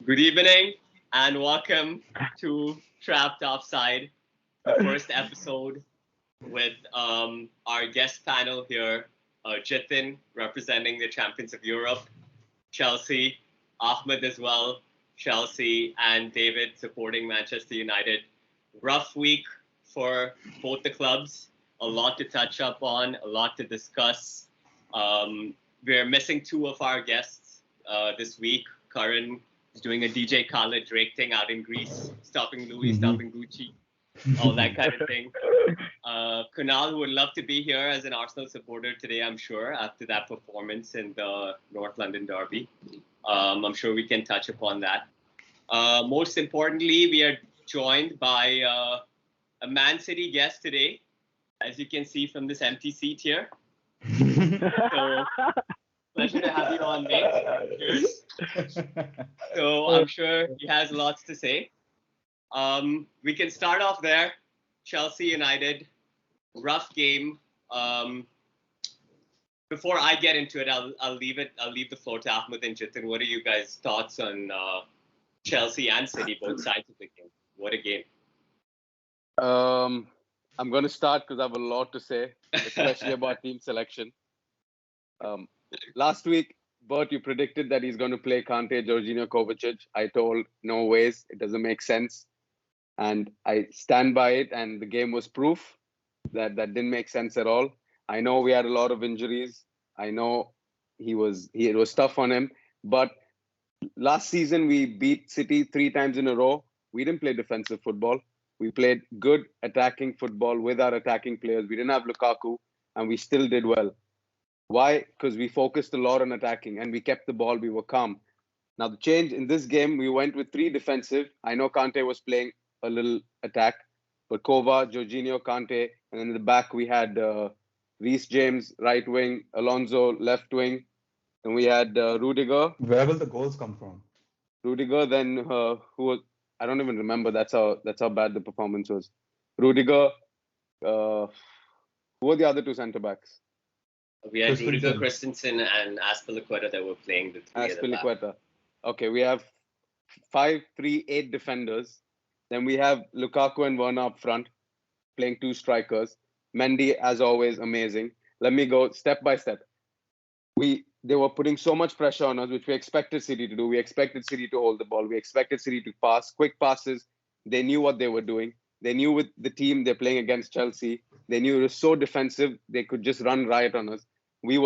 Good evening and welcome to Trapped Offside, the first episode with our guest panel here, Jithin representing the champions of Europe, Chelsea, Ahmed as well, Chelsea, and David supporting Manchester United. Rough week for both the clubs, a lot to touch up on, a lot to discuss. We're missing two of our guests this week. Karan is doing a DJ Khaled Drake thing out in Greece, stopping Louis, stopping Gucci, all that kind of thing. Kunal would love to be here as an Arsenal supporter today, I'm sure, after that performance in the North London Derby. I'm sure we can touch upon that. Most importantly, we are joined by a Man City guest today, as you can see from this empty seat here. So, pleasure to have you on, mate. Cheers. So, I'm sure he has lots to say. We can start off there. Chelsea United, rough game. Before I get into it, I'll leave the floor to Ahmed and Jithin. What are you guys' thoughts on Chelsea and City, both sides of the game? What a game! I'm going to start because I have a lot to say, especially about team selection. Last week, Bert, you predicted that he's going to play Kante, Jorginho, Kovacic. I told no ways, it doesn't make sense, and I stand by it. And the game was proof that didn't make sense at all. I know we had a lot of injuries. I know it was tough on him. But last season, we beat City 3 times in a row. We didn't play defensive football. We played good attacking football with our attacking players. We didn't have Lukaku, and we still did well. Why? Because we focused a lot on attacking, and we kept the ball. We were calm. Now, the change in this game, we went with 3 defensive. I know Kante was playing a little attack, but Kova, Jorginho, Kante, and in the back, we had Reece James, right wing, Alonso, left wing, and we had Rudiger. Where will the goals come from? Rudiger, then who was, I don't even remember. That's how bad the performance was. Rudiger, who were the other 2 centre backs? We had Rudiger, Christensen, and Azpilicueta that were playing the 3 at the back. Azpilicueta. Okay, we have 5-3-8 defenders. Then we have Lukaku and Werner up front, playing 2 strikers. Mendy, as always, amazing. Let me go step by step. They were putting so much pressure on us, which we expected City to do. We expected City to hold the ball. We expected City to pass, quick passes. They knew what they were doing. They knew with the team they're playing against Chelsea, they knew it was so defensive, they could just run riot on us. It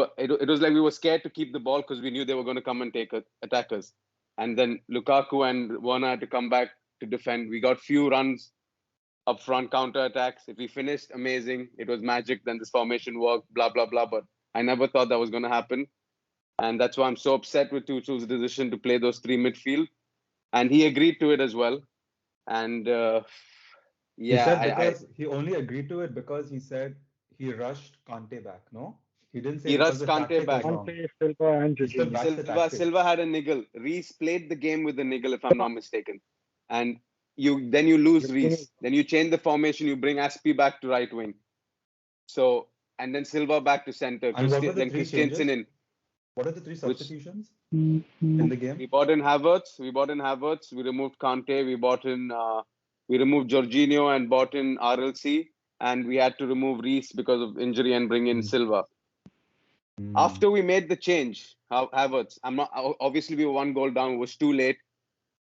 was like we were scared to keep the ball because we knew they were going to come and attack us. And then Lukaku and Werner had to come back to defend. We got few runs up front, counter attacks. If we finished, amazing. It was magic. Then this formation worked, blah, blah, blah. But I never thought that was going to happen. And that's why I'm so upset with Tuchel's decision to play those 3 midfield. And he agreed to it as well. And he said he only agreed to it because he said he rushed Kante back, no? He didn't say he rushed Kante back. Kante, Silva, and Jorginho. Silva had a niggle. Reece played the game with a niggle, if I'm not mistaken. And then you lose Reece. Then you change the formation. You bring Aspi back to right wing. So, and then Silva back to center. Then Christensen in. What are the 3 substitutions in the game? We bought in Havertz. We removed Kante. We removed Jorginho and bought in RLC. And we had to remove Reece because of injury and bring in Silva. After we made the change, Havertz, obviously we were 1 goal down. It was too late.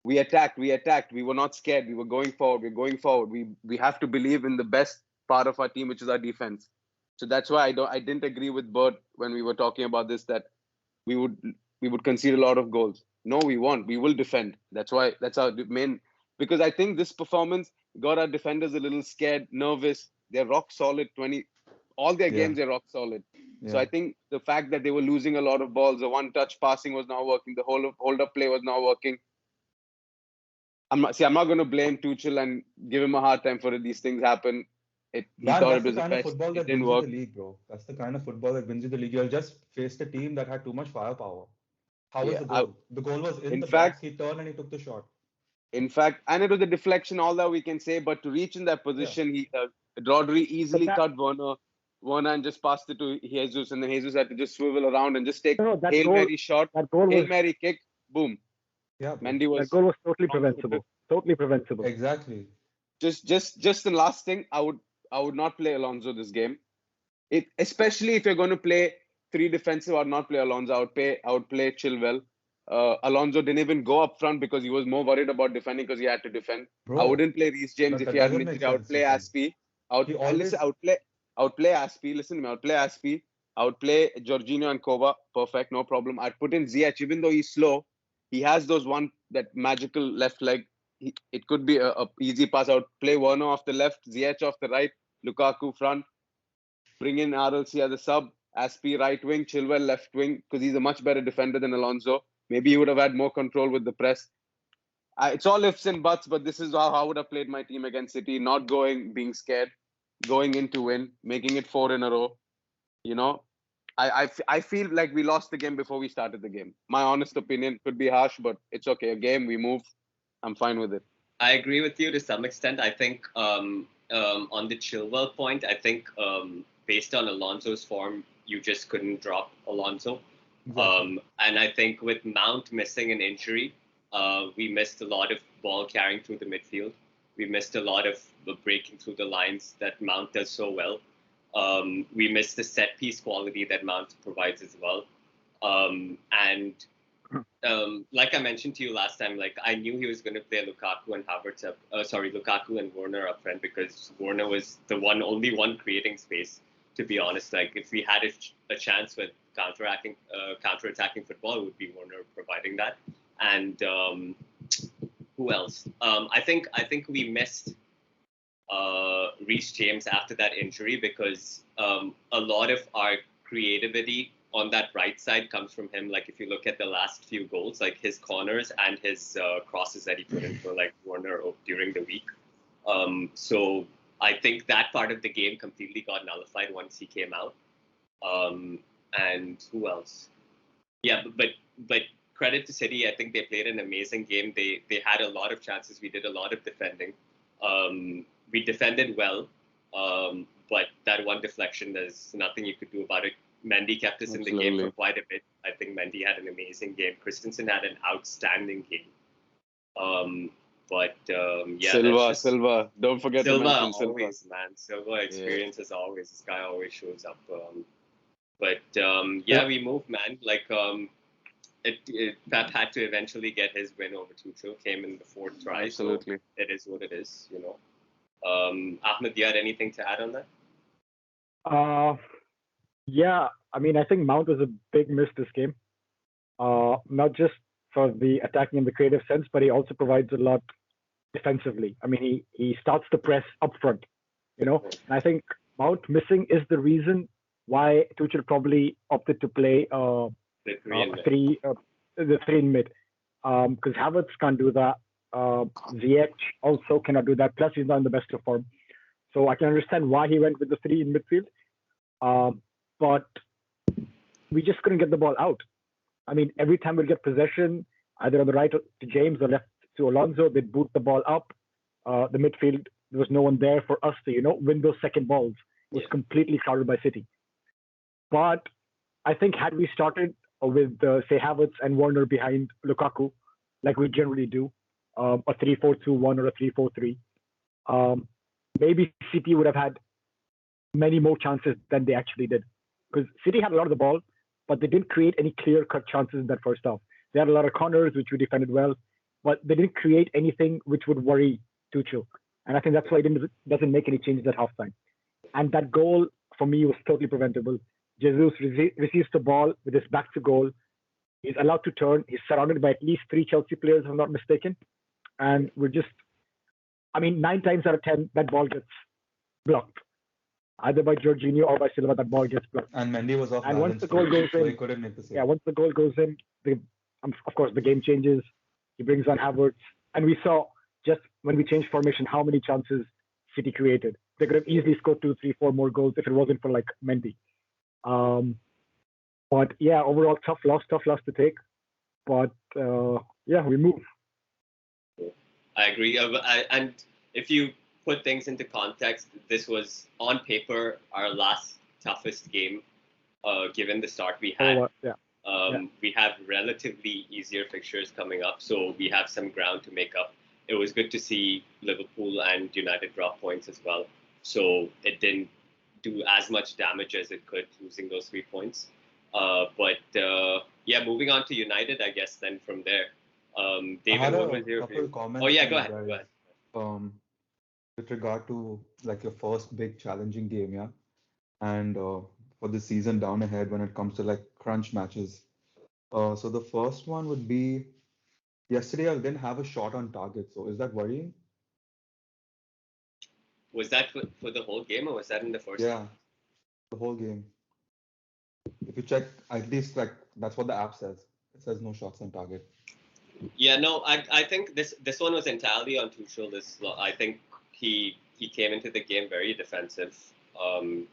We attacked. We were not scared. We were going forward. We have to believe in the best part of our team, which is our defense. So that's why I didn't agree with Bert when we were talking about this, that we would concede a lot of goals. No, we won't. We will defend. That's our main. Because I think this performance got our defenders a little scared, nervous. They're rock solid. All their games, they're rock solid. Yeah. So I think the fact that they were losing a lot of balls, the one-touch passing was not working, the hold-up play was not working. I'm not going to blame Tuchel and give him a hard time for it. These things happen. He thought it was the kind of football that wins you the league, bro. That's the kind of football that wins you the league. You'll just face a team that had too much firepower. How was the goal? The goal was in the box. He turned and he took the shot. In fact, and it was a deflection, all that we can say. But to reach in that position, Rodri easily cut Werner and just passed it to Jesus, and then Jesus had to just swivel around and just take Hail Mary shot, Hail Mary kick, boom. Yeah, bro. Mendy was That goal was totally preventable. Totally preventable. Exactly. just the last thing. I would not play Alonso this game. Especially if you're going to play three defensive, I would not play Alonso. I would play Chilwell. Alonso didn't even go up front because he was more worried about defending because he had to defend. I Bro, wouldn't play Reece James if that he had an doesn't make injury. I would sense, play Jithin. Aspie. He always, Listen. I would play Aspie. Listen to me. I would play Aspie. I would play Jorginho and Kova. Perfect, no problem. I'd put in Ziyech, even though he's slow. He has that magical left leg. It could be a easy pass. I would play Werner off the left, Ziyech off the right, Lukaku front. Bring in RLC as a sub, Aspie right wing, Chilwell left wing, because he's a much better defender than Alonso. Maybe he would have had more control with the press. It's all ifs and buts, but this is how I would have played my team against City. Not being scared, going in to win, making it 4 in a row. You know, I feel like we lost the game before we started the game. My honest opinion, could be harsh, but it's okay. A game, we move. I'm fine with it. I agree with you to some extent. I think on the Chilwell point, I think based on Alonso's form, you just couldn't drop Alonso. exactly. And I think with Mount missing an injury, we missed a lot of ball carrying through the midfield. We missed a lot of breaking through the lines that Mount does so well. We missed the set piece quality that Mount provides as well. And like I mentioned to you last time, like I knew he was going to play Lukaku and Lukaku and Werner up front because Werner was the only one creating space. To be honest, like if we had a chance with counter-attacking football, it would be Werner providing that. And who else? I think we missed Reece James after that injury because a lot of our creativity on that right side comes from him. Like if you look at the last few goals, like his corners and his crosses that he put in for like Werner during the week. So I think that part of the game completely got nullified once he came out. And who else? Yeah, but credit to City. I think they played an amazing game. They had a lot of chances. We did a lot of defending. We defended well, but that one deflection, there's nothing you could do about it. Mendy kept us in the game for quite a bit. I think Mendy had an amazing game. Christensen had an outstanding game. Silva. Don't forget to mention Silva. Always, man. Silva experience as always. This guy always shows up. We moved, man. Like Pep had to eventually get his win over Tuchel. Came in the fourth try. Absolutely. So it is what it is, you know. Ahmed, do you had anything to add on that? Yeah, I mean, I think Mount was a big miss this game. Not just for the attacking in the creative sense, but he also provides a lot defensively. I mean, he starts the press up front, you know. And I think Mount missing is the reason why Tuchel probably opted to play the three in mid. Because Havertz can't do that. Ziyech also cannot do that. Plus, he's not in the best of form. So I can understand why he went with the three in midfield. But we just couldn't get the ball out. I mean, every time we'd get possession, either on the right to James or left to Alonso, they'd boot the ball up. The midfield, there was no one there for us to, win those second balls. It was completely crowded by City. But I think had we started with, say, Havertz and Werner behind Lukaku, like we generally do, a 3-4-2-1 or a 3-4-3, maybe City would have had many more chances than they actually did. Because City had a lot of the ball, but they didn't create any clear-cut chances in that first half. They had a lot of corners, which we defended well, but they didn't create anything which would worry Tuchel. And I think that's why he doesn't make any changes at halftime. And that goal, for me, was totally preventable. Jesus receives the ball with his back to goal. He's allowed to turn. He's surrounded by at least 3 Chelsea players, if I'm not mistaken. And 9 times out of 10, that ball gets blocked. Either by Jorginho or by Silva, that ball gets blocked. And Mendy was off balance. And once the goal goes in, he couldn't make the save. Yeah, once the goal goes in, of course, the game changes. He brings on Havertz. And we saw, just when we changed formation, how many chances City created. They could have easily scored 2, 3, 4 more goals if it wasn't for, Mendy. But, yeah, overall, tough loss to take. But, we move. I agree. And if you put things into context, this was on paper our last toughest game, given the start we had. We have relatively easier fixtures coming up, so we have some ground to make up. It was good to see Liverpool and United drop points as well. So it didn't do as much damage as it could, losing those 3 points. Moving on to United, I guess, then from there. David, what was your view? Comments go you ahead. guys, with regard to like your first big challenging game, yeah? And for the season down ahead when it comes to like crunch matches. So the first one would be yesterday I didn't have a shot on target. So is that worrying? Was that for the whole game or was that in the first? Yeah, the whole game. If you check, at least like that's what the app says. It says no shots on target. Yeah, no, I think this one was entirely on Tuchel. I think he came into the game very defensive. No,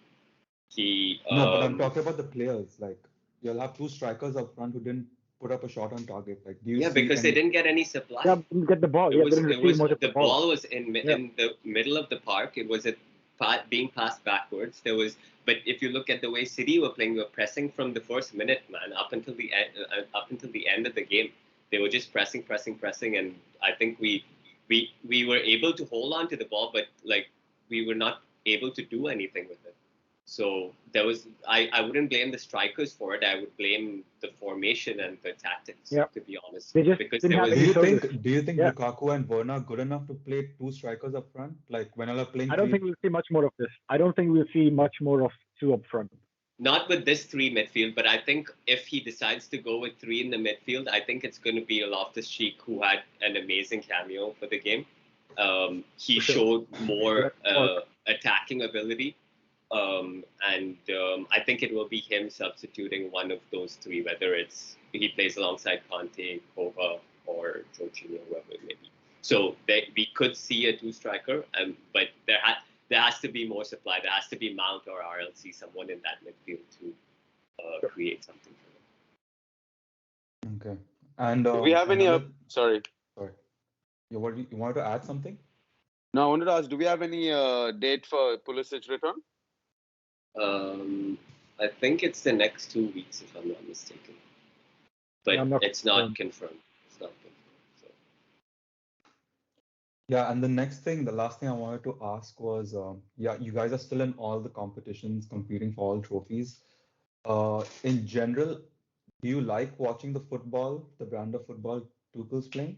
but I'm talking about the players. Like you'll have 2 strikers up front who didn't put up a shot on target. Like, do you see because they didn't get any supply. Yeah, didn't get the ball. The ball was in the middle of the park. It was being passed backwards. But if you look at the way City were playing, we were pressing from the first minute, man, up until the end of the game. They were just pressing, and I think we were able to hold on to the ball, but like we were not able to do anything with it. So there was I wouldn't blame the strikers for it. I would blame the formation and the tactics, to be honest. Because do you think Lukaku and Werner are good enough to play 2 strikers up front? Like when are playing? I don't think we'll see much more of this. I don't think we'll see much more of 2 up front. Not with this 3 midfield, but I think if he decides to go with 3 in the midfield, I think it's going to be Loftus-Cheek, who had an amazing cameo for the game. He showed more attacking ability. I think it will be him substituting one of those 3, whether he plays alongside Conte, Kova, or Jorginho, whoever it may be. So we could see a 2 striker, but there has to be more supply. There has to be Mount or RLC, someone in that midfield to create something for them. Okay. And do we have any? Sorry. You wanted to add something? No, I wanted to ask. Do we have any date for Pulisic's return? I think it's the next 2 weeks, if I'm not mistaken. But it's not confirmed. It's not confirmed. So. Yeah, and the last thing I wanted to ask was, you guys are still in all the competitions, competing for all trophies. In general, do you like watching the brand of football Tuchel's playing?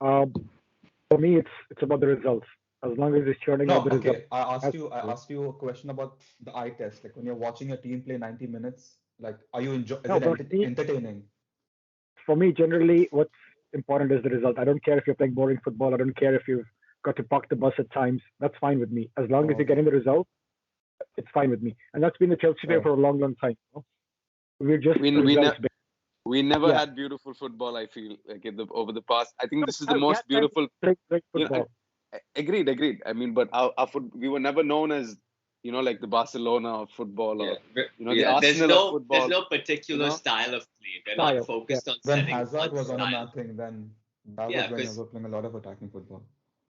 For me, it's about the results. As long as it's churning out the results. I asked you a question about the eye test. Like when you're watching a team play 90 minutes, like are you entertaining? For me, generally, what's important is the result. I don't care if you're playing boring football. I don't care if you've got to park the bus at times. That's fine with me. As long as you're getting the result, it's fine with me. And that's been the Chelsea way for a long, long time. We're just we never had beautiful football. I feel like over the past. I think this is the most beautiful. Football. Agreed. I mean, but we were never known as, like the Barcelona of football or, the Arsenal of football. There's no particular style of play. They're not focused on when setting Hazard was on that thing, then that was when they were playing a lot of attacking football.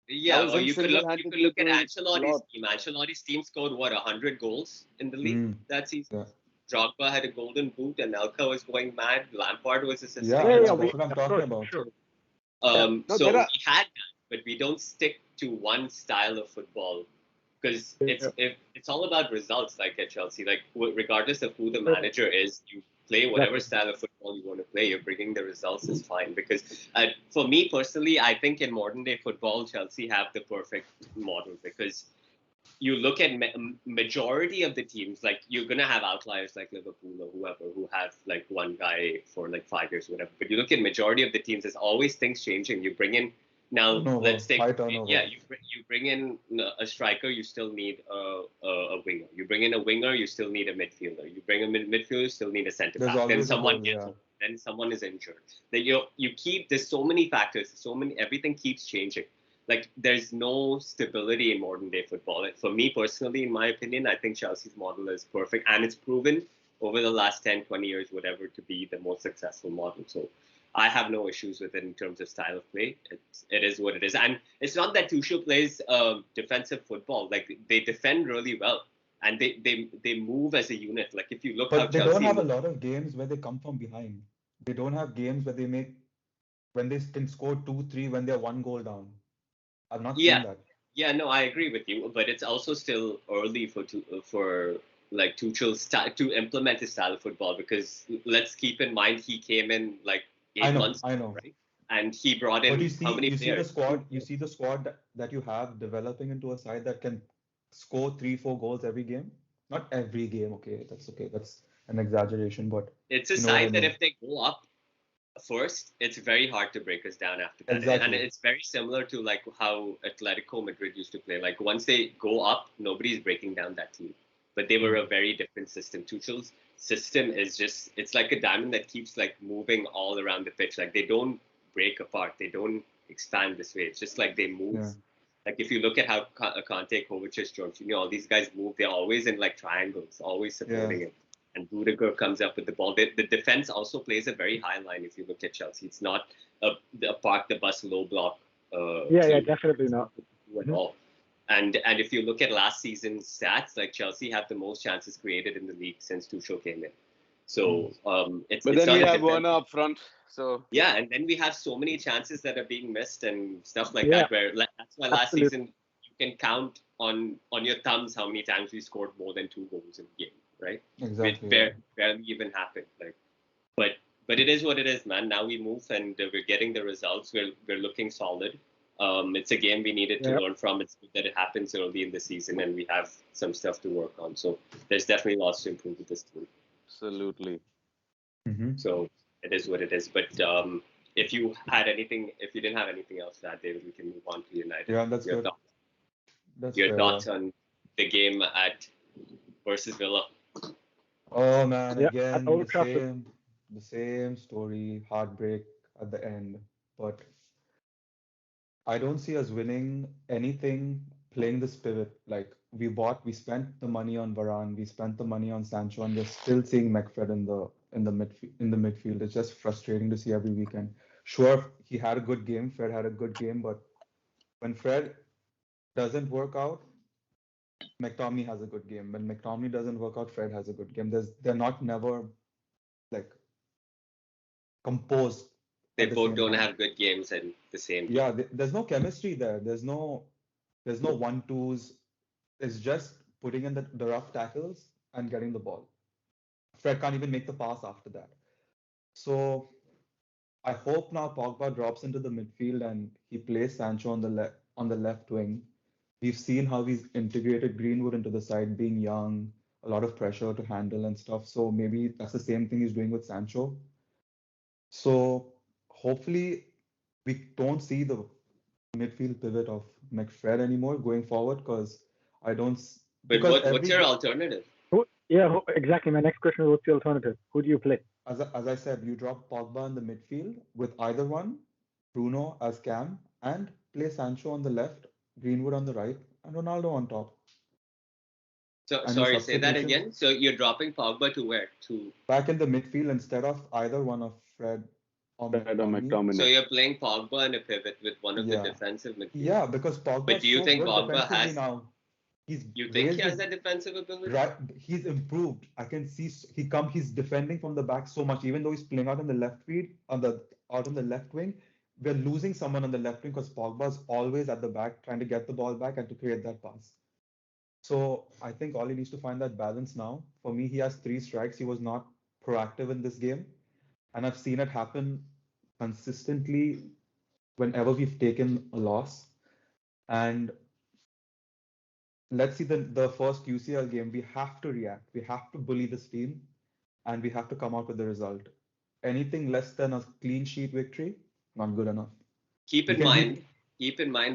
Yeah, or you could look at Ancelotti's team. Ancelotti's team scored 100 goals in the league that season. Yeah. Drogba had a golden boot, and Elka was going mad. Lampard was assisting. That's what I'm talking about. Sure. We had that, but we don't stick to one style of football because it's all about results. Like at Chelsea, like regardless of who the manager is, you play whatever style of football you want to play. You're bringing the results is fine. Because for me personally, I think in modern day football, Chelsea have the perfect model because you look at majority of the teams, like you're going to have outliers like Liverpool or whoever who have like one guy for like 5 years or whatever. But you look at majority of the teams, there's always things changing. You bring in let's take you bring in a striker, you still need a winger. You bring in a winger, you still need a midfielder. You bring in a midfielder, you still need a centre back. Then someone gets old. Then someone is injured. Then there's so many factors, everything keeps changing. Like there's no stability in modern day football. For me personally, in my opinion, I think Chelsea's model is perfect and it's proven over the last 10, 20 years, whatever, to be the most successful model. So I have no issues with it in terms of style of play. It is what it is. And it's not that Tuchel plays defensive football. Like they defend really well. and they move as a unit. Like if you look how But they don't Chelsea have a move, lot of games where they come from behind. They don't have games where when they can score 2-3 when they're 1 goal down. I've not yeah, seen that. yeah, no, I agree with you, but it's also still early for like Tuchel to implement his style of football, because let's keep in mind he came in like I 8 months know, I ago, know. right? And he brought But in how many you see the players? Two squad, you players. see the squad that you have developing into a side that can score 3-4 goals every game. Not every game, okay, that's an exaggeration, but It's a you know what I side that mean. if they go up first, it's very hard to break us down after that. And Exactly. it's very similar to like how Atletico Madrid used to play. Like once they go up, nobody's breaking down that team. But they were Hmm. a very different system. Tuchel's system is just, it's like a diamond that keeps like moving all around the pitch. Like they don't break apart. They don't expand this way. It's just like they move. Yeah, Like if you look at how Conte, Kovacic, Jorginho, all these guys move, they're always in like triangles, always yeah, supporting it. And Rudiger comes up with the ball. The defense also plays a very high line. If you look at Chelsea, it's not a park the bus low block Yeah, team. definitely It's not. not at Mhm. all. And if you look at last season's stats, like Chelsea have the most chances created in the league since Tuchel came in. So But it's then we not a have defense. Werner up front, so Yeah, and then we have so many chances that are being missed and stuff like Yeah, that. Where that's why last absolutely. season you can count on your thumbs how many times we scored more than 2 goals in a game, right? It exactly. Yeah. barely even happened. Like, but it is what it is, man. Now we move and we're getting the results. We're looking solid. It's a game we needed to Yeah. learn from. It's good that it happens early in the season, and we have some stuff to work on. So there's definitely lots to improve with this team. absolutely. Hmm. So it is what it is. But if you didn't have anything else to add, David, we can move on to United. Yeah, that's Your good. thoughts, That's your fair. Yeah. thoughts on the game at versus Villa. Oh man, Yeah, at again Old Trafford. the same story, heartbreak at the end. But I don't see us winning anything playing this pivot. Like we spent the money on Varane, we spent the money on Sancho, and we're still seeing McFred in the midfield. It's just frustrating to see every weekend. Sure, he had a good game. Fred had a good game, but when Fred doesn't work out, McTominay has a good game. When McTominay doesn't work out, Fred has a good game. They're not never like composed They at the both same don't time. have good games at the same game. Yeah, there's no chemistry there. There's no 1-2s. It's just putting in the rough tackles and getting the ball. Fred can't even make the pass after that. So I hope now Pogba drops into the midfield and he plays Sancho on the left wing. We've seen how he's integrated Greenwood into the side, being young, a lot of pressure to handle and stuff. So maybe that's the same thing he's doing with Sancho. So hopefully we don't see the midfield pivot of McFred anymore going forward because I don't But because what's your alternative? Exactly. My next question is, what's the alternative? Who do you play? as I said, you drop Pogba in the midfield with either one, Bruno as Cam, and play Sancho on the left, Greenwood on the right, and Ronaldo on top. So And your sorry, say that substitutions again. So you're dropping Pogba to where? To back in the midfield instead of either one of Fred or Fred or McTominay. so McTominay. you're playing Pogba in a pivot with one of the Yeah, defensive midfielders. yeah, because Pogba But do is you so think good Pogba defensively has? now. He's You think he raised has his that defensive ability? right. He's improved. I can see he's defending from the back so much. Even though he's playing out on the left feed out on the left wing, we're losing someone on the left wing because Pogba's always at the back trying to get the ball back and to create that pass. So I think all he needs to find that balance now. For me, he has 3 strikes. He was not proactive in this game, and I've seen it happen consistently whenever we've taken a loss. And let's see the first UCL game. We have to react. We have to bully this team, and we have to come out with the result. Anything less than a clean sheet victory, not good enough. Keep We in can mind, beat.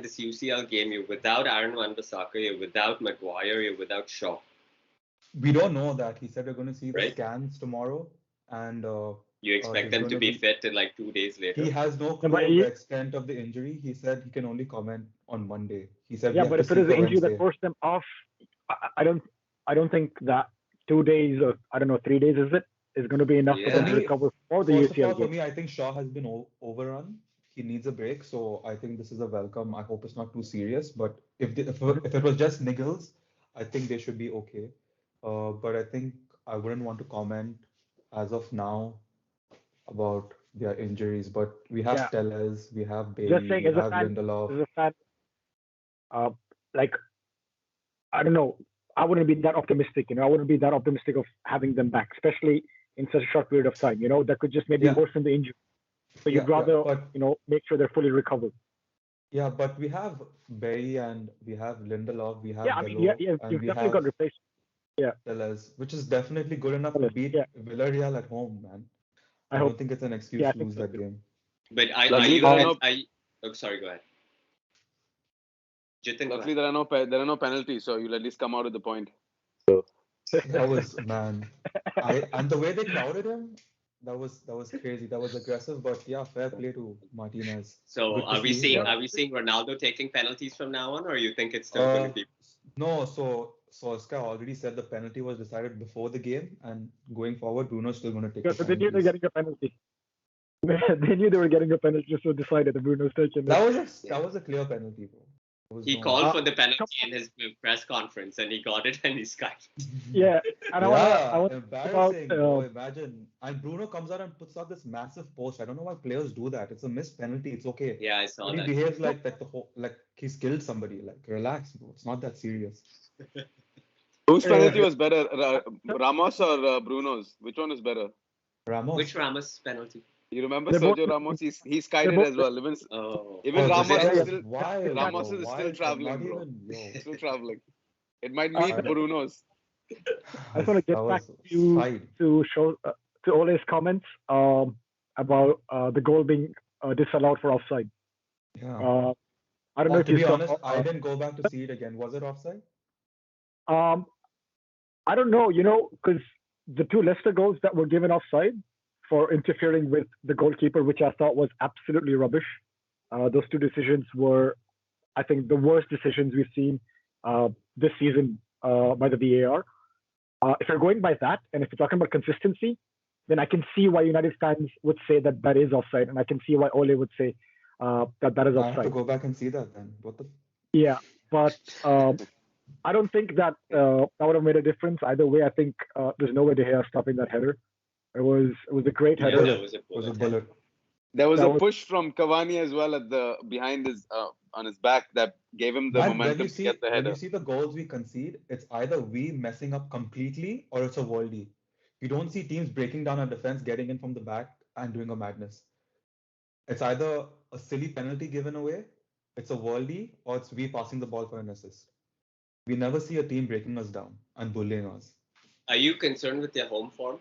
this UCL game. You're without Aaron Wan-Bissaka. You're without Maguire. You're without Shaw. We don't know that. He said we're going to see the Right? scans tomorrow, and You expect there's them going to to be be. fit in like 2 days He later. has no No, clue but of the extent of the injury. He said he can only comment on Monday. He said we yeah, have but to if it see is for an injury that Wednesday. forced them off, I don't think that 2 days or I don't know 3 days is going to be enough for For them to Yeah. me, recover for the first of all, UCL for game. me, I think Shaw has been overrun. He needs a break, so I think this is a welcome. I hope it's not too serious, but if it was just niggles, I think they should be okay. but I think I wouldn't want to comment as of now about their injuries. But we Yeah, have Tellez, we have just Bailey, saying we have Lindelof. as a fan, uh, like I don't know, I wouldn't be that optimistic. I wouldn't be that optimistic of having them back, especially in such a short period of time. That could just maybe Yeah, worsen the injury. So you'd yeah, rather, but make sure they're fully recovered. we have Bailey and we have Lindelof, we Yeah, have I mean, yeah, Bello, yeah, and you've we definitely have got replaced. Yeah, Tellez, which is definitely good enough to Ellis, beat yeah, Villareal at home, man. I I hope. don't think it's an Yeah, excuse I to think lose so that too. game. But are Luckily, you there are Um, guys? no. Are you, oh, sorry, go ahead. Jithin, go Luckily, ahead. there are no penalties, so you'll at least come out with the point. That was, man. I and the way they crowded him, that was crazy. That was aggressive, but yeah, fair play to Martinez. So Good to are we see. seeing But are we seeing Ronaldo taking penalties from now on, or you think it's still going to uh, be? no. So Oscar already said the penalty was decided before the game, and going forward, Bruno's still going to take yeah, the so they knew they were penalties. getting a penalty. They knew they were getting a penalty, so decided that Bruno's taking it. Yeah. That was a clear penalty, bro. There was He no. called Uh, for the come penalty in his press conference, and he got it, and he skied. Yeah, and I Yeah, want to talk about embarrassing, bro. Imagine. And Bruno comes out and puts out this massive post. I don't know why players do that. It's a missed penalty. It's okay. Yeah, I saw But he that. behaves like the whole like he's killed somebody. Like relax, bro. It's not that serious. Whose uh, penalty was better, so Ramos or Bruno's? Which one is better? Which Ramos. Ramos penalty? You remember they're both Sergio Ramos? He's they're kited both as well. Even Oh, even Oh, was Ramos it? that is yeah, was still yeah. wild, Ramos bro. is still Wild from not traveling, bro. even yo. Still traveling. It might Uh, meet Bruno's. I just want to That get back was to side. show to Ole's comments about the goal being disallowed for offside. Yeah. Uh, I don't know if To you be saw. honest, I didn't go back to see it again. Was it offside? Um, I don't know, because the two Leicester goals that were given offside for interfering with the goalkeeper, which I thought was absolutely rubbish. Those two decisions were, I think, the worst decisions we've seen this season by the VAR. If you're going by that, and if you're talking about consistency, then I can see why United fans would say that that is offside, and I can see why Ole would say that that is I have to offside. go back and see that then. What the? Yeah, but I don't think that that would have made a difference either way. I think there's no way De Gea stopping that header. It was a great Yeah, header. that Bullet. was a It was a bullet header. bullet. There was That a was push from Cavani as well at the behind his on his back that gave him the Man, momentum to get the when you header. see the goals we concede, it's either we messing up completely or it's a worldie. You don't see teams breaking down our defense, getting in from the back, and doing a madness. It's either a silly penalty given away, it's a worldie, or it's we passing the ball for an assist. We never see a team breaking us down and bullying us. Are you concerned with their home form?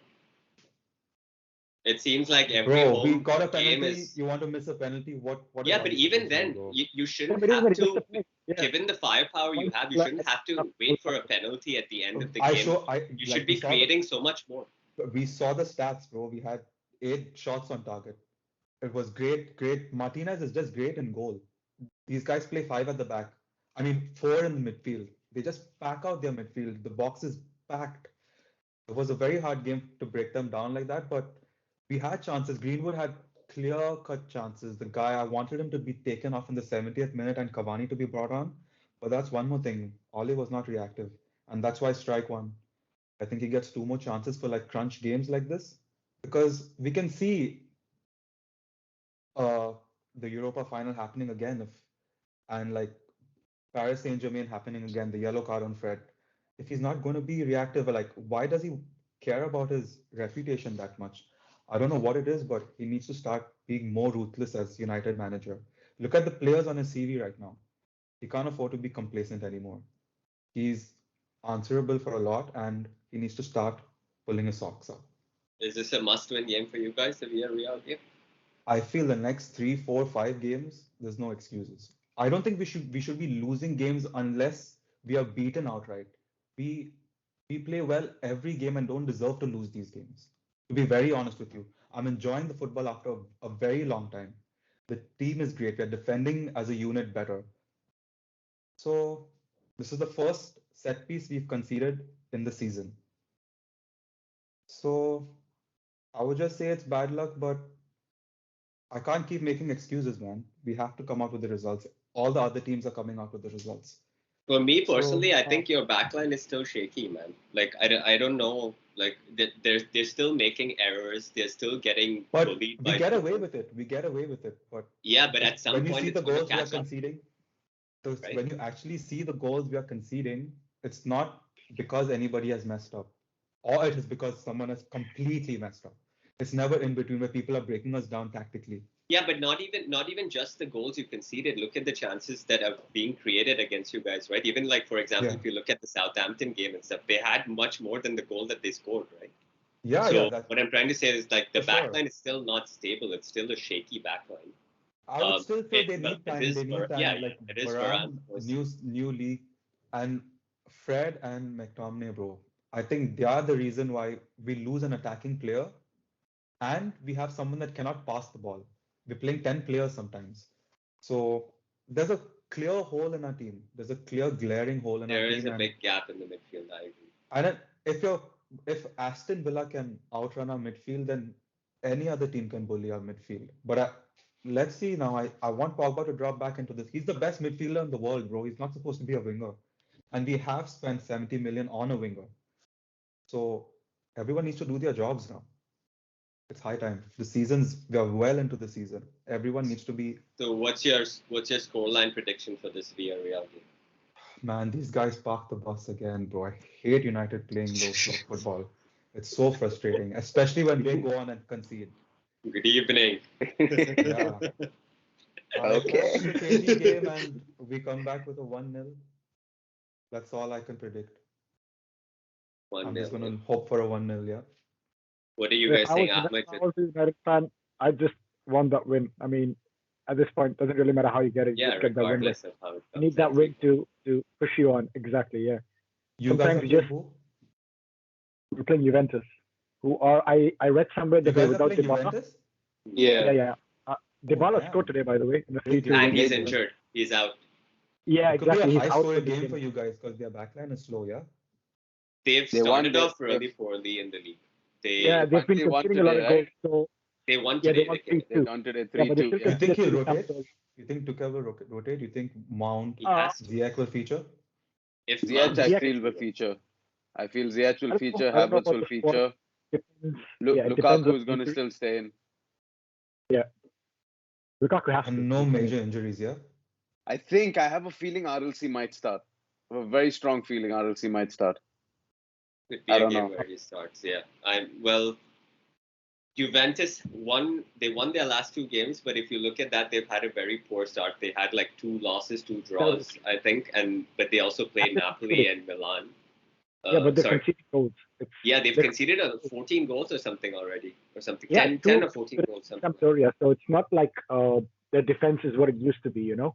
It seems like every Bro, we home got a game penalty. is. You want to miss a penalty? What Yeah, are but we even supposed to do, then, bro? you yeah, shouldn't but it is have what it just to. a play. Yeah, Given the firepower you one have, you flag, shouldn't have enough to goal wait for a coverage. penalty at the end of the I game. show I You should like we be saw the creating so much more. we saw the stats, bro. We had 8 shots on target. It was great, great. Martinez is just great in goal. These guys play five at the back. I mean, four in the midfield. They just pack out their midfield. The box is packed. It was a very hard game to break them down like that, but we had chances. Greenwood had clear-cut chances. The guy, I wanted him to be taken off in the 70th minute and Cavani to be brought on. But that's one more thing. Ole was not reactive. And that's why strike one. I think he gets 2 more chances for like crunch games like this. Because we can see uh, the Europa final happening again if and like Paris Saint-Germain happening again, the yellow card on Fred. If he's not going to be reactive, like why does he care about his reputation that much? I don't know what it is, but he needs to start being more ruthless as United manager. Look at the players on his CV right now. He can't afford to be complacent anymore. He's answerable for a lot, and he needs to start pulling his socks up. Is this a must-win game for you guys, the Villarreal game? I feel the next 3, 4, 5 games, there's no excuses. I don't think we should be losing games unless we are beaten outright. We we play well every game and don't deserve to lose these games. To be very honest with you, I'm enjoying the football after a very long time. The team is great. We're defending as a unit better. So this is the first set piece we've conceded in the season. So I would just say it's bad luck, but I can't keep making excuses, man. We have to come out with the results. All the other teams are coming out with the results. For me So personally, I think your backline is still shaky, man. Like I don't know. Like they're still making errors. They're still getting but bullied we by get away Tuchel. with it. We get away with it. But Yeah, but at some when you point see it's the going to goals we are catch up, conceding, so right? when you actually see the goals we are conceding, it's not because anybody has messed up, or it is because someone has completely messed up. It's never in between where people are breaking us down tactically. Yeah, but not even just the goals you conceded. Look at the chances that are being created against you guys, right? Even like for example, Yeah, if you look at the Southampton game and stuff, they had much more than the goal that they scored, right? yeah, So that's what I'm trying to say is like the for sure. backline is still not stable. It's still a shaky backline. I would still say they Well, need it time. is They need Yeah, time. yeah, Like it is Varane, Varane, of course. new league, and Fred and McTominay, bro. I think they are the reason why we lose an attacking player, and we have someone that cannot pass the ball. We're playing 10 players sometimes. So there's a clear hole in our team. There's a clear glaring hole in our There is team, a big gap in the midfield. I agree. and if you're if Aston Villa can outrun our midfield, then any other team can bully our midfield. But let's see now. I want Pogba to drop back into this. He's the best midfielder in the world, bro. He's not supposed to be a winger, and we have spent 70 million on a winger. So everyone needs to do their jobs now. It's high time. We are well into the season. Everyone needs to be, So what's your scoreline prediction for this Villareal game? man, these guys park the bus again, bro. I hate United playing low slow football. It's so frustrating, especially when they go on and concede. Good evening. Yeah. I hope Okay. it's a cagey game and we come back with a 1-0. That's all I can predict. One I'm just nil. gonna hope for a 1-0, yeah. What are you If guys saying, Ahmed? I was a United fan, I just want that win. I mean, at this point, doesn't really matter how you get it. Yeah, Just get that win. regardless of how it You comes. need that I agree. win to push you on. Exactly. Yeah. You guys are Sometimes playing who? we're playing Juventus, who are I read somewhere You that they're guys are without playing Dybala. Juventus? Yeah. Yeah. Oh, Dybala scored damn. today, by the way, in the They 3-2 did. And win. he's They did. injured. He's out. Yeah, It could be a exactly. He's high out for scoring the game game. for you guys because their backline is slow, yeah? They've They won. started off really poorly in the league. Yeah, They they've been They won conceding a lot today, of goals. right? So they won yeah, they today. won They came. 3-2. They won today Yeah, but they 3-2. still Yeah. You think conceded he'll 3 rotate? goals. You think Tuchel will rotate? You think Mount, He has to. Ziyech will feature? If Ziyech, Mount I is Ziyech, feel, will feature. I feel Ziyech will feature. I don't know Havertz about will the squad. feature. Depends. Yeah, it depends Lukaku on is going to injury. still stay in. Yeah, Lukaku has to. And no major injuries, yeah? I think I have a feeling RLC might start. I have a very strong feeling RLC might start. could be I a don't game know. where he starts. Yeah. Juventus won. They won their last two games, but if you look at that, they've had a very poor start. They had like 2 losses, 2 draws, I think, but they also played Napoli and Milan. Yeah, but they're Sorry. conceding goals. Yeah, they've they're- conceded 14 goals or something already, or something. Yeah, 10 or 14 goals, something. Sampdoria, so it's not like their defense is what it used to be, you know.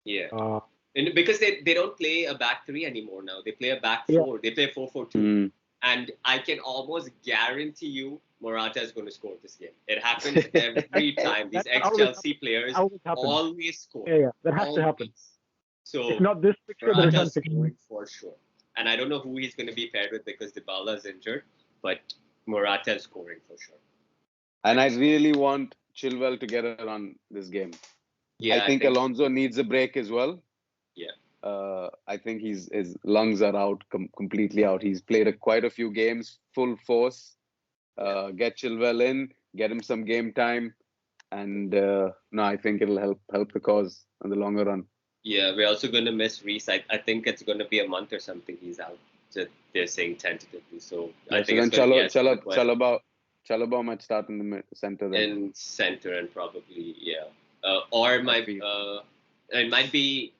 Yeah. Uh, And because they don't play a back 3 anymore now. They play a back Yeah. 4. They play 4-4-2. Mm. And I can almost guarantee you Morata is going to score this game. It happens every time. These That always ex-Chelsea players always happens. always score. Yeah, that has to happen. Always. So If not this picture, there's Morata's not scoring for sure. And I don't know who he's going to be paired with because Dybala is injured, but Morata is scoring for sure. And I really want Chilwell to get a run this game. Yeah, I think Alonso needs a break as well. Yeah. I think his lungs are out, completely out. He's played quite a few games, full force. Get Chilwell in, get him some game time, and no, I think it'll help the cause in the longer run. Yeah, we're also going to miss Reece. I think it's going to be a month or something he's out. So they're saying tentatively. So I think then it's going to be Chalobah might start in the center then. in center and probably or it might be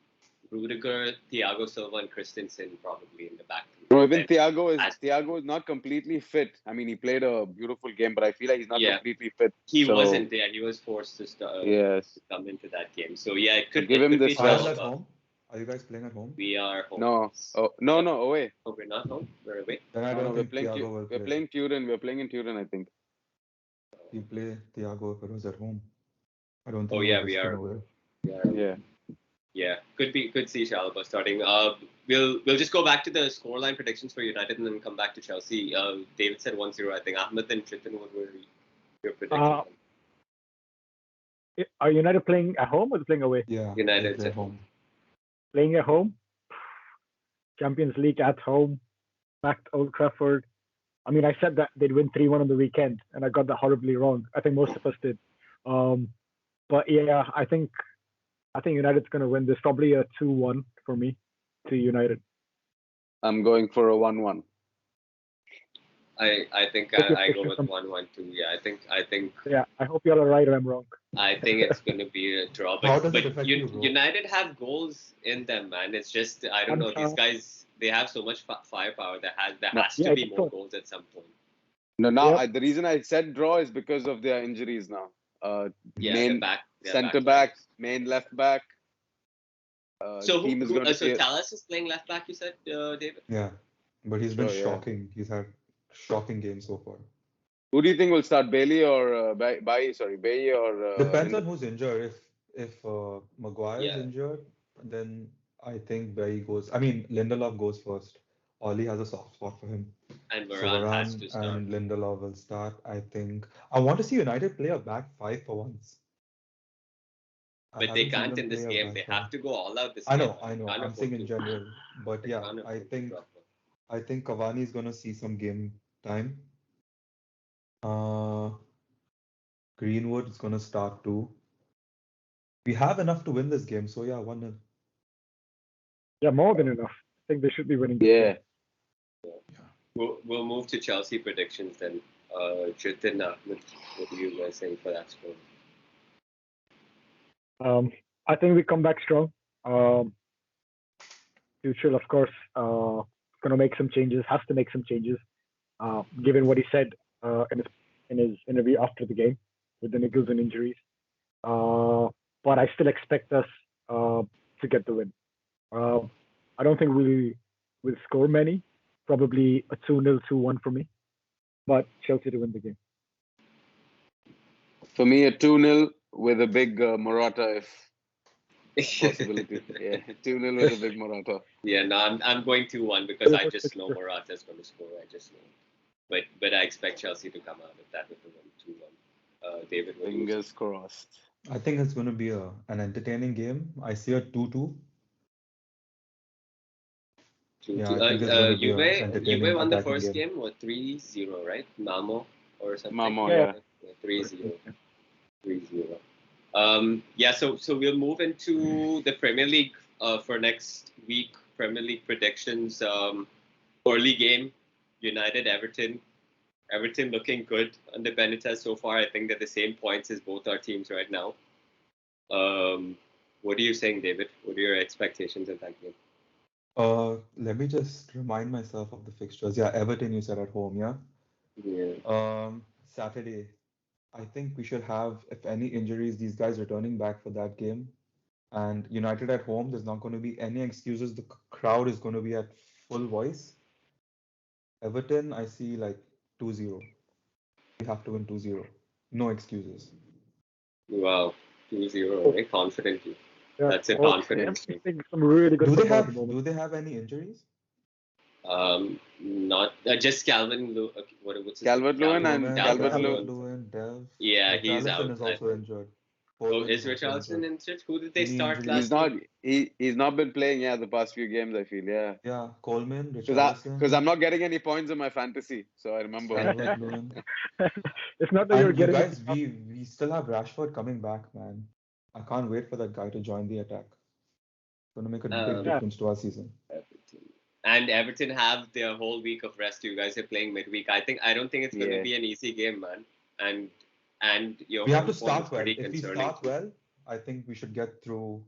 Rudiger, Thiago Silva, and Christensen probably in the back. No, even Thiago is not completely fit. I mean, he played a beautiful game, but I feel like he's not completely fit. He wasn't there. He was forced to start. Yes. To come into that game. So yeah, it could Give him this be Are you at home? Are you guys playing at home? We are home. No. Oh no, away. Oh, we're not home. We're away. Then I don't think Thiago will play. We're playing Turin. We're playing in Turin, I think. You play Thiago if it was at home. I don't think. Oh yeah, we are. Yeah. Yeah, could see Chalobah starting. We'll just go back to the scoreline predictions for United and then come back to Chelsea. David said 1-0. I think Ahmed and Jithin, what were your predictions? Are United playing at home or playing away? Yeah, United play at home. Playing at home. Champions League at home, back to Old Trafford. I mean, I said that they'd win 3-1 on the weekend, and I got that horribly wrong. I think most of us did. But yeah, I think United's going to win. There's probably a 2-1 for me to United. I'm going for a 1-1. I think Hope your I go prediction with comes- 1-1 too. Yeah, I think Yeah, I hope y'all are right or I'm wrong. I think it's going to be a draw. How But, does it but affect you, bro? United have goals in them, man. It's just I don't know. These guys, they have so much firepower. There has to Yeah, be it's more so- goals at some point. No, now Yep. the reason I said draw is because of their injuries now. Yeah, Main their centre back back, main left back. So team is going to so see. Talas is playing left back. You said, David. Yeah, but he's been Sure, yeah. shocking. He's had shocking games so far. Who do you think will start, Bailey or Bailey or? Depends on who's injured. If Maguire is Yeah. injured, then I think Bailly goes. I mean, Lindelof goes first. Ollie has a soft spot for him. And So Varane has Varane to start. and Lindelof will start. I think. I want to see United play a back five for once. I But they haven't seen can't them in this play a game. back They five. have to go all out this I game. know. Can't I'm afford saying in to. general, but They yeah, can't I afford to think drop one. Cavani is gonna see some game time. Uh, Greenwood is gonna start too. We have enough to win this game, so yeah, 1-0. Yeah, more than enough. I think they should be winning. This Yeah. We'll move to Chelsea predictions then. Jithin, Ahmed, what do you guys think for that score? game. I think we come back strong. Tuchel, of course, going to make some changes. Has to make some changes, given what he said in his interview after the game with the niggles and injuries. But I still expect us to get the win. I don't think we will score many. Probably a 2-0, 2-1 for me. But Chelsea to win the game. For me, a 2-0 with a big Morata if possibility. Yeah, 2-0 with a big Morata. Yeah, no, I'm going 2-1 because I just know Morata is going to score. I just know. But I expect Chelsea to come out of that with a win, 2-1. David, what do you think? Fingers crossed. I think it's going to be an entertaining game. I see a 2-2. Yeah, I think it's going to be an entertaining Juve won the attacking first game. game, what, 3-0, right? Malmo or something? Malmo, Yeah. 3-0. 3-0. Yeah, so we'll move into the Premier League for next week. Premier League predictions. Early game, United, Everton. Everton looking good under Benitez so far. I think they're the same points as both our teams right now. What are you saying, David? What are your expectations of that game? Let me just remind myself of the fixtures. Yeah, Everton, you said at home, yeah? Yeah. Saturday. I think we should have, if any injuries, these guys returning back for that game. And United at home, there's not going to be any excuses. The crowd is going to be at full voice. Everton, I see like 2-0. We have to win 2-0. No excuses. Wow, 2-0, right? Confidently. Yeah. That's a Well, confidence I thing. think some really good football at the moment. Do they have any injuries? Not just Calvin. What's his Calvert-Lewin name? and Calvert-Lewin, Dev. Yeah, he's Richarlison out. is I also think. injured. Oh, Coleman is also Richarlison injured? Who did they Knee start injury. He's last not. week? He's not been playing. Yeah, the past few games. I feel. Yeah. Yeah, Coleman, Because Richarlison, I'm not getting any points in my fantasy, so I remember. Calvert-Lewin. It's not that you're And you getting guys, we still have Rashford coming back, man. I can't wait for that guy to join the attack. It's going to make a big difference to our season. And Everton have their whole week of rest. You guys are playing midweek. I don't think it's going to be an easy game, man. And your We have to home form is start well. pretty If we concerning. start well, I think we should get through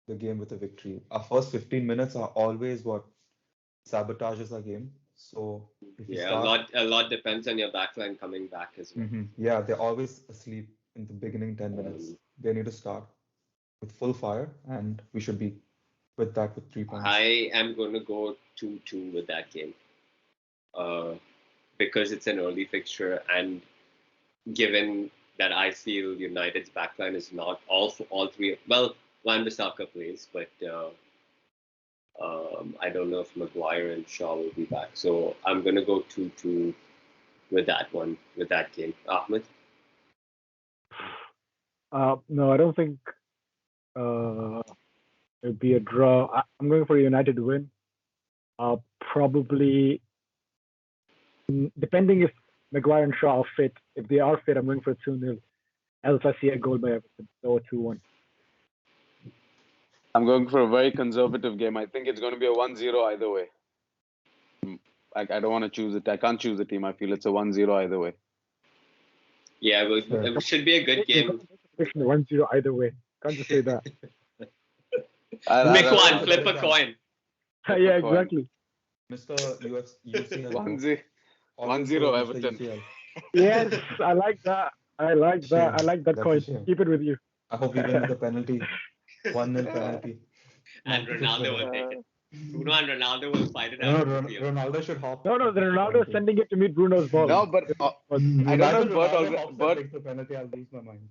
the game with a victory. Our first 15 minutes are always what sabotages our game. So if we start, a lot depends on your backline coming back as well. yeah, they're always asleep in the beginning 10 minutes. They need to start with full fire, and we should be with 3 points. I am going to go 2-2 with that game. Because it's an early fixture, and given that I feel United's backline is not all three. Well, Wan-Bissaka plays, but I don't know if Maguire and Shaw will be back. So I'm gonna go 2-2 with that game. Ahmed? No, I don't think it'll be a draw. I'm going for United to win. Probably, depending if Maguire and Shaw are fit. If they are fit, I'm going for a 2-0. Else I see a goal by Everton. So 2-1. I'm going for a very conservative game. I think it's going to be a 1-0 either way. I don't want to choose it. I can't choose a team. I feel it's a 1-0 either way. Yeah, it should be a good game. 1-0 either way. Can't just say that. Pick one, flip a coin. Yeah, exactly. Mr. UCL. 1-0 Everton. UCL. Yes, I like that. I like that. I like that That's a coin. shame. Keep it with you. I hope we win with a penalty. 1-0 penalty. And Ronaldo will take it. Bruno and Ronaldo will fight it No, out. Ronaldo should hop. No, the Ronaldo is sending it to meet Bruno's ball. No, but I don't know if Bert already. Bert, the penalty, I'll lose my mind.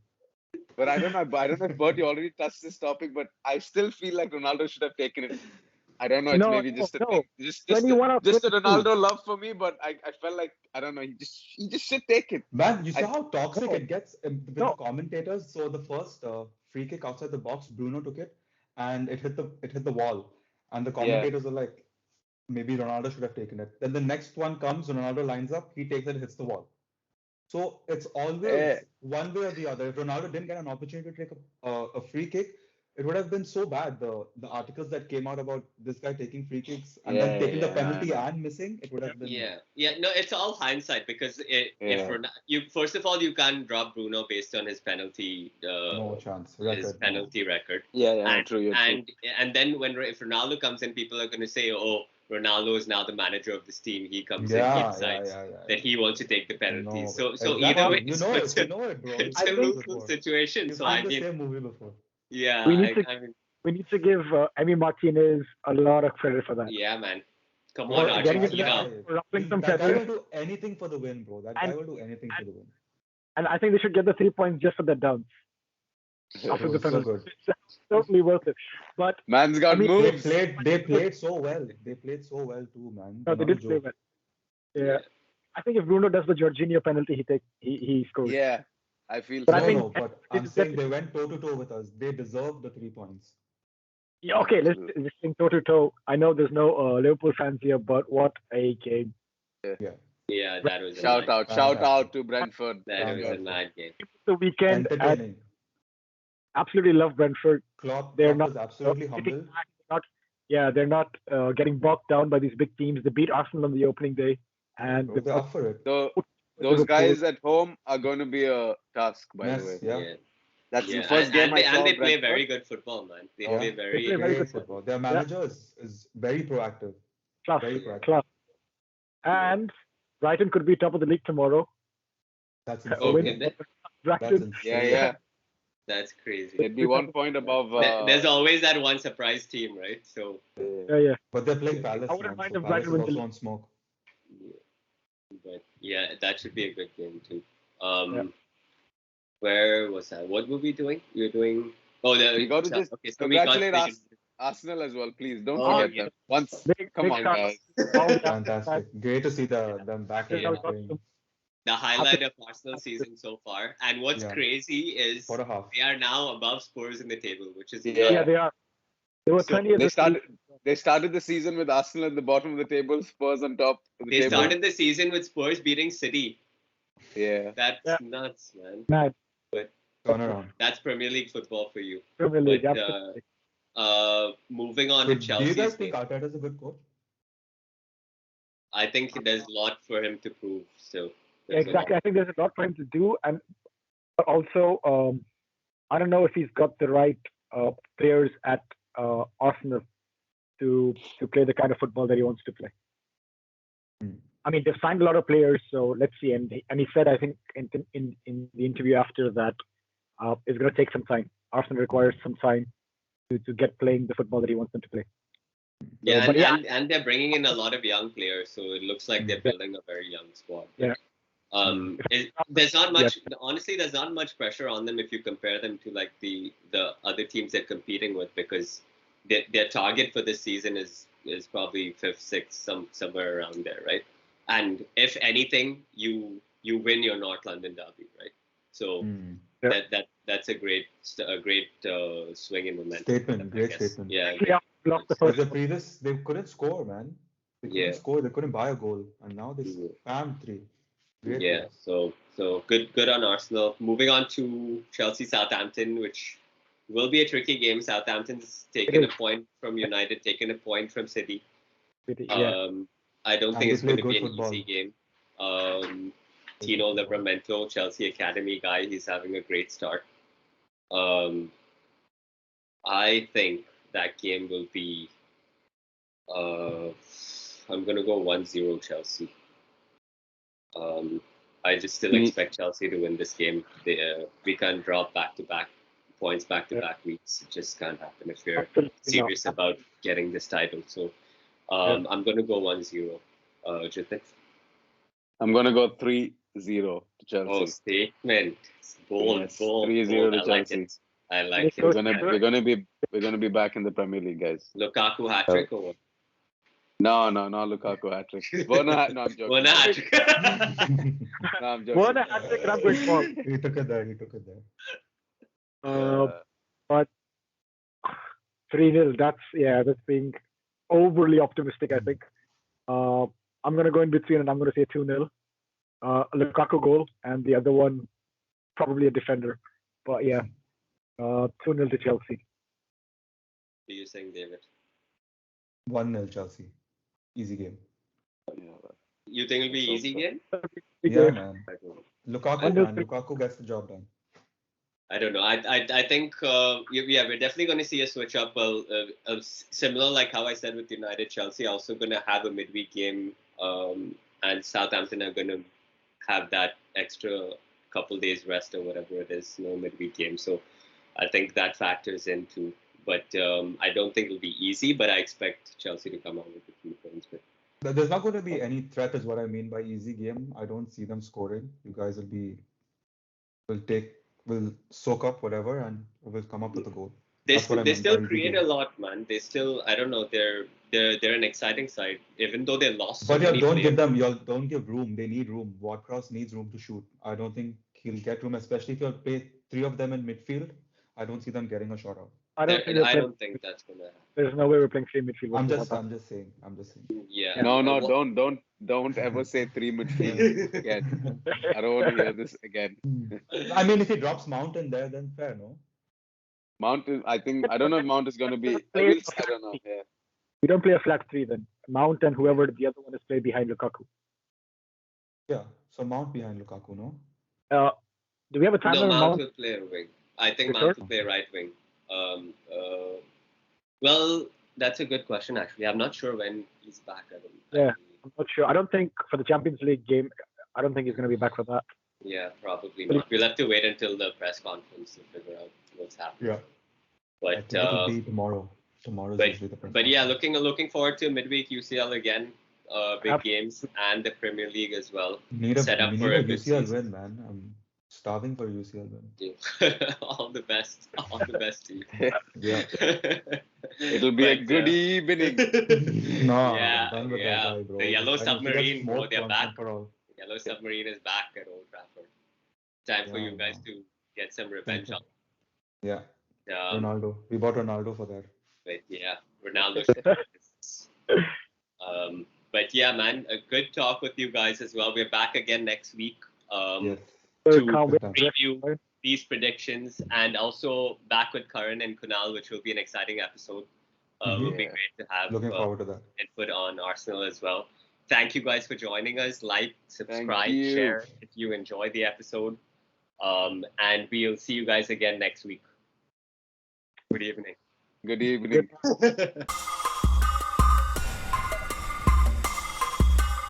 But I don't know if Bert, you already touched this topic, but I still feel like Ronaldo should have taken it. I don't know. It's maybe just a thing. Just a Ronaldo love for me, but I felt like I don't know. He just should take it. Man, you saw how toxic it gets with the commentators. So the first free kick outside the box, Bruno took it, and it hit the wall, and the commentators are like, maybe Ronaldo should have taken it. Then the next one comes, Ronaldo lines up, he takes it, hits the wall. So it's always one way or the other. If Ronaldo didn't get an opportunity to take a free kick, it would have been so bad. The articles that came out about this guy taking free kicks and then taking the penalty and missing, it would have been. No, it's all hindsight because if you first of all you can't drop Bruno based on his penalty. No chance. His penalty record. True. And then if Ronaldo comes in, people are going to say, "Oh, Ronaldo is now the manager of this team. He comes in, he decides that he wants to take the penalty." So either way, you know it, bro. It's a lose-lose situation. So I mean, the same movie before. Yeah, we need to give Emi Martinez a lot of credit for that. Yeah, man. Come on, Argentina. That guy will do anything for the win, bro. That guy will do anything for the win. And I think they should get the 3 points just for that dance. After the penalty. So good. Totally worth it. But man's got moves. They played so well. They played so well too, man. No, they did play well. Yeah. I think if Bruno does the Jorginho penalty, he scores. Yeah. I feel so. But I'm saying they went toe-to-toe with us. They deserve the 3 points. Yeah, okay, let's think toe-to-toe. I know there's no Liverpool fans here, but what a game. Yeah, that was shout out to Brentford. That was a mad game. The weekend. Absolutely love Brentford. They're not absolutely humble. They're not getting bogged down by these big teams. They beat Arsenal on the opening day. And they're up for it. Those guys at home are going to be a task, by the way. Yeah. That's the first game I saw. And they play very good football, man. They play very good football. Their manager is very proactive. Class. And Brighton could be top of the league tomorrow. That's insane. Yeah. That's crazy. They'd be 1 point above. There's always that one surprise team, right? So. Yeah. But they're playing Palace. I wouldn't mind if Palace Brighton is also on smoke. But yeah, that should be a good game too. Where was that? What were we doing? We were doing. We got to just congratulate Arsenal as well, please. Don't forget them. Come on, guys. Fantastic. Great to see them back again playing. The highlight of Arsenal season so far. And what's crazy is they are now above Spurs in the table, which is they are. They were 20th. They started the season with Arsenal at the bottom of the table, Spurs on top of the table. They started the season with Spurs beating City. Yeah. That's nuts, man. Mad. But turn around. That's Premier League football for you. Premier League, moving on to Chelsea. Do you guys think Arteta is a good coach? I think there's a lot for him to prove still. Exactly. I think there's a lot for him to do. But also, I don't know if he's got the right players at Arsenal to play the kind of football that he wants to play. I mean, they've signed a lot of players, so let's see. And he said, I think, in the interview after that, it's going to take some time. Arsenal requires some time to get playing the football that he wants them to play. Yeah, and they're bringing in a lot of young players, so it looks like they're building a very young squad. Yeah. There's not much. Honestly, there's not much pressure on them if you compare them to like the other teams they're competing with, because their target for this season is probably 5th, 6th, somewhere around there, right? And if anything, you win your North London derby, right? So that's a great swing in momentum. Great statement. Yeah. Because the previous they couldn't score, man. They Yeah. couldn't score. They couldn't buy a goal, and now they Yeah. spammed 3. Great Yeah, goals. so good on Arsenal. Moving on to Chelsea Southampton, which will be a tricky game. Southampton's taken a is. point from United, taken a point from City. Yeah. I don't And think they it's going play to be good an easy football. game. Tino Livramento, Chelsea Academy guy, he's having a great start. I think that game will be. I'm going to go 1-0 Chelsea. I just still Me- expect Chelsea to win this game. We can't drop back-to-back points back-to-back weeks. It just can't happen if we're Absolutely serious not. about getting this title. So I'm going to go 1-0. Jithin? I'm gonna go 3-0 to Oh, Chelsea. statement. Bold, Yes, bold, 3-0 bold. to I like Chelsea. it. I Any like We're it. gonna we're gonna be back in the Premier League, guys. Lukaku hat-trick or what? No, not Lukaku hat-trick. No, I'm joking. One hat-trick. No, I'm joking. One hat-trick and I'm going for. He took it there. there. But 3-0, that's being overly optimistic, I think. I'm going to go in between and I'm going to say 2-0. Lukaku goal and the other one, probably a defender. But yeah, 2-0 to Chelsea. What are you saying, David? 1-0 Chelsea. Easy game. You think it'll be So- easy game? Yeah, man. I don't know. Lukaku, man. Lukaku gets the job done. I don't know. I think we're definitely going to see a switch up. Similar like how I said with United, Chelsea also going to have a midweek game, and Southampton are going to have that extra couple days rest or whatever it is, no midweek game. So I think that factors in too. But I don't think it'll be easy. But I expect Chelsea to come out with a few points. But There's not going to be any threat, is what I mean by easy game. I don't see them scoring. You guys will soak up whatever and will come up with a goal. they That's what I they meant still by easy create game. a lot, man. They still, I don't know, they're an exciting side, even though they lost so But yeah, many don't give players. them. You don't give room. They need room. Ward-Prowse needs room to shoot. I don't think he'll get room, especially if you play 3 of them in midfield. I don't see them getting a shot out. I don't think That's gonna happen. there's no way we're playing 3 midfield. I'm just saying. Yeah. No, Well, don't ever say 3 midfield again. I don't want to hear this again. I mean, if he drops Mount in there, then fair, no? Mount is, I don't know if Mount is going to be. I don't know. Yeah. We don't play a flat 3 then. Mount and whoever the other one is play behind Lukaku. Yeah. So Mount behind Lukaku, no? Do we have a timer no, on Mount Mount? will play wing. I think You Mount sure? will play right wing. Well, that's a good question actually. I'm not sure when he's back. Yeah. I'm not sure. I don't think for the Champions League game, I don't think he's going to be back for that. Yeah, probably not. We'll have to wait until the press conference to figure out what's happening. Yeah. I But think it'll be tomorrow. Tomorrow's usually the press but yeah, conference. looking forward to midweek UCL again, big games, and the Premier League as well. We Set up need for a a good UCL season. win, man. I'm starving for a UCL win. All the best to you. Yeah. It'll be a But, good evening. No, Yeah, I'm done with yeah. that guy, bro. The Yellow I need to get Submarine, bro, smoked they're once back. and for all. Yellow Submarine is back at Old Trafford. Time for Yeah, you guys man. to get some revenge on. Yeah. Um, Ronaldo. We bought Ronaldo for that. but yeah, Ronaldo. But yeah, man, a good talk with you guys as well. We're back again next week. Yes. To Can't wait. preview these predictions, and also back with Karan and Kunal, which will be an exciting episode. Will be Yeah. great to have Looking forward to that. input on Arsenal as well. Thank you guys for joining us. Like, subscribe, you. share if you enjoyed the episode. And we'll see you guys again next week. Good evening. Good evening.